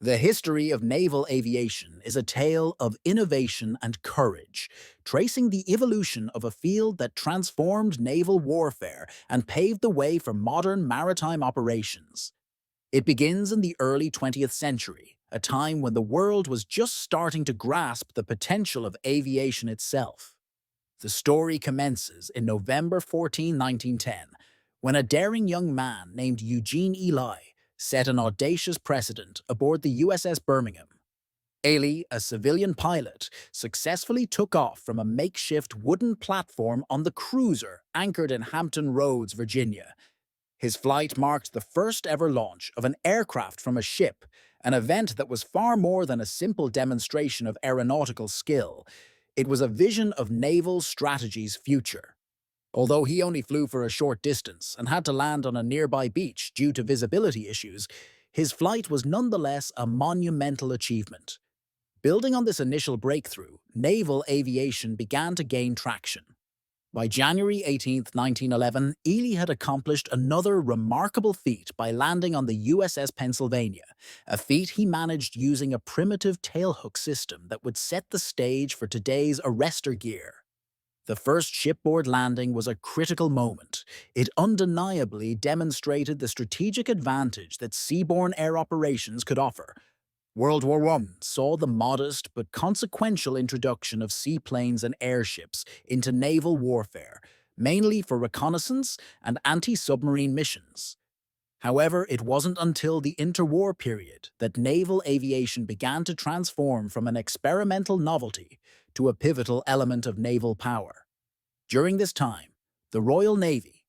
The history of naval aviation is a tale of innovation and courage, tracing the evolution of a field that transformed naval warfare and paved the way for modern maritime operations. It begins in the early 20th century, a time when the world was just starting to grasp the potential of aviation itself. The story commences in November 1910, when a daring young man named Eugene Ely set an audacious precedent aboard the USS Birmingham. Ely, a civilian pilot, successfully took off from a makeshift wooden platform on the cruiser anchored in Hampton Roads, Virginia. His flight marked the first ever launch of an aircraft from a ship, an event that was far more than a simple demonstration of aeronautical skill. It was a vision of naval strategy's future. Although he only flew for a short distance and had to land on a nearby beach due to visibility issues, his flight was nonetheless a monumental achievement. Building on this initial breakthrough, naval aviation began to gain traction. By January 18, 1911, Ely had accomplished another remarkable feat by landing on the USS Pennsylvania, a feat he managed using a primitive tailhook system that would set the stage for today's arrestor gear. The first shipboard landing was a critical moment. It undeniably demonstrated the strategic advantage that seaborne air operations could offer. World War I saw the modest but consequential introduction of seaplanes and airships into naval warfare, mainly for reconnaissance and anti-submarine missions. However, it wasn't until the interwar period that naval aviation began to transform from an experimental novelty to a pivotal element of naval power. During this time, the Royal Navy,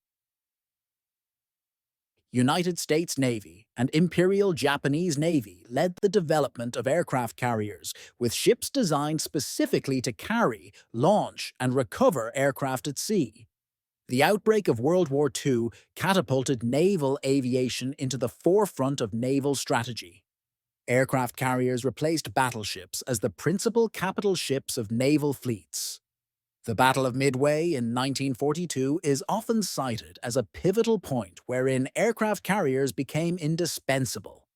United States Navy, and Imperial Japanese Navy led the development of aircraft carriers, with ships designed specifically to carry, launch, and recover aircraft at sea. The outbreak of World War II catapulted naval aviation into the forefront of naval strategy. Aircraft carriers replaced battleships as the principal capital ships of naval fleets. The Battle of Midway in 1942 is often cited as a pivotal point wherein aircraft carriers became indispensable.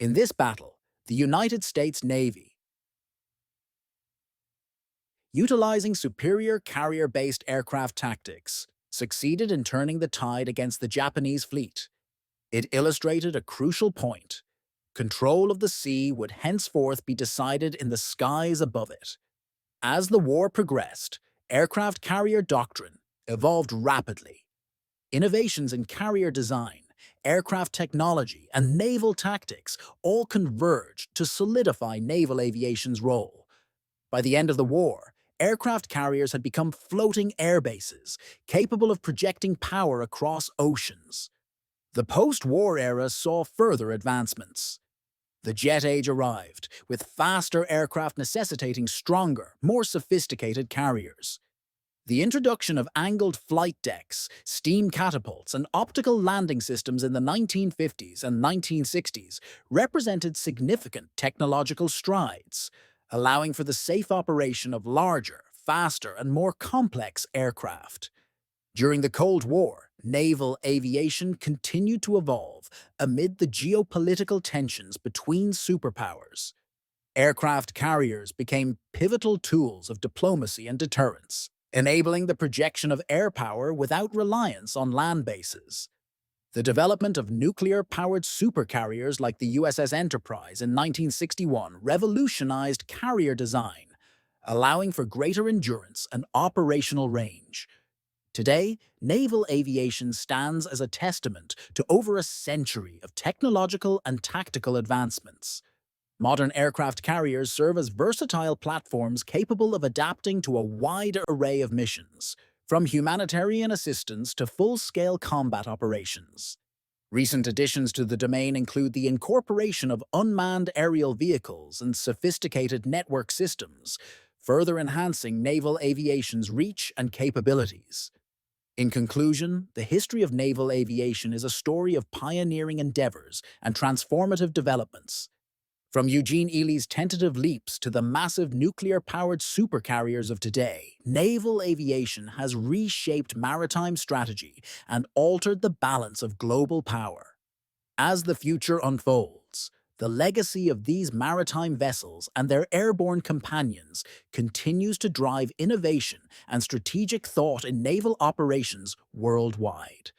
In this battle, the United States Navy, utilizing superior carrier-based aircraft tactics, succeeded in turning the tide against the Japanese fleet. It illustrated a crucial point. Control of the sea would henceforth be decided in the skies above it. As the war progressed, aircraft carrier doctrine evolved rapidly. Innovations in carrier design, aircraft technology, and naval tactics all converged to solidify naval aviation's role. By the end of the war, aircraft carriers had become floating air bases, capable of projecting power across oceans. The post-war era saw further advancements. The jet age arrived, with faster aircraft necessitating stronger, more sophisticated carriers. The introduction of angled flight decks, steam catapults, and optical landing systems in the 1950s and 1960s represented significant technological strides, allowing for the safe operation of larger, faster, and more complex aircraft. During the Cold War, naval aviation continued to evolve amid the geopolitical tensions between superpowers. Aircraft carriers became pivotal tools of diplomacy and deterrence, enabling the projection of air power without reliance on land bases. The development of nuclear-powered supercarriers like the USS Enterprise in 1961 revolutionized carrier design, allowing for greater endurance and operational range. Today, naval aviation stands as a testament to over a century of technological and tactical advancements. Modern aircraft carriers serve as versatile platforms capable of adapting to a wide array of missions, from humanitarian assistance to full-scale combat operations. Recent additions to the domain include the incorporation of unmanned aerial vehicles and sophisticated network systems, further enhancing naval aviation's reach and capabilities. In conclusion, the history of naval aviation is a story of pioneering endeavors and transformative developments. From Eugene Ely's tentative leaps to the massive nuclear-powered supercarriers of today, naval aviation has reshaped maritime strategy and altered the balance of global power. As the future unfolds, The legacy of these maritime vessels and their airborne companions continues to drive innovation and strategic thought in naval operations worldwide.